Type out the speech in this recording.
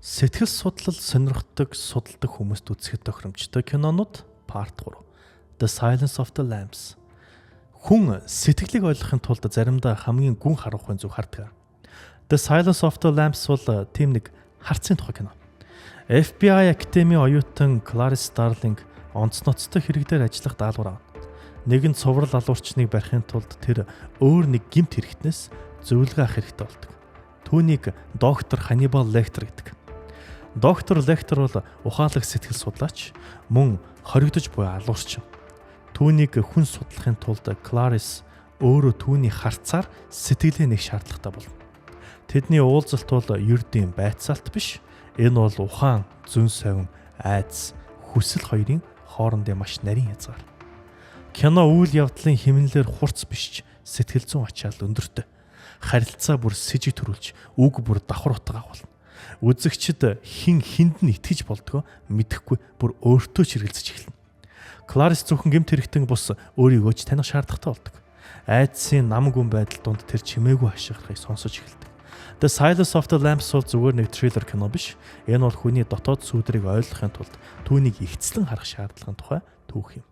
Сэтгэл судлал сонирхдаг судалдаг хүмүүст үзэхэд тохиромжтой кинонууд Part 3. The Silence of the Lambs. Хүн сэтгэлийг ойлгохын тулд заримдаа хамгийн гүн харанхуйн зүг харддаг. The Silence of the Lambs бол тийм нэг харцын тухай кино. FBI Академи оюутан Clarice Starling онцноцтой хэрэг дээр ажиллах даалгавар авна. Нэгэн цуврал алуурчныг барихын тулд тэр өөр нэг гэмт хэрэгтнээс зөвлөгөө авах хэрэгтэй болдог. Түүнийг доктор Hannibal Lecter гэдэг. Доктор Лектер бол ухаалаг сэтгэл судлаач, мөн хоригдож буй алуурчин. Түүнийг хүн судлахын тулд Clarice өөрөө түүний харцаар сэтгэлээ нэг шаардлагатай болно. Тэдний уулзалт бол ердийн байцаалт биш. Энэ бол ухаан, зүн совин, айдас, хүсэл хоёрын хоорондын маш нарийн хязгаар. Кино үйл явдлын хэмнэлээр хурц биш, сэтгэл зүйн ачаал өндөртэй. Харилцаа бүр с ิจ төрүүлж, үг бүр давхар утга агуулна. Үзэгчд хинд нь итгэж болдгоо мэдэхгүй бүр өөртөө ч хэрэгэлцэж эхэлнэ. Clarice зөвхөн гэмт хэрэгтэн бус өөрийгөө ч таних шаардлагатай болдог. Айдсын нам гүн байдал донд тэр чимээгүй хашгирахыг сонсож эхэлдэг. The Silence of the Lambs бол зүгээр нэг триллер кино биш. Энэ бол хүний дотоод сүудрийг ойлгохын тулд түүнийг ихцлэн харах шаардлагын тухай түүх юм.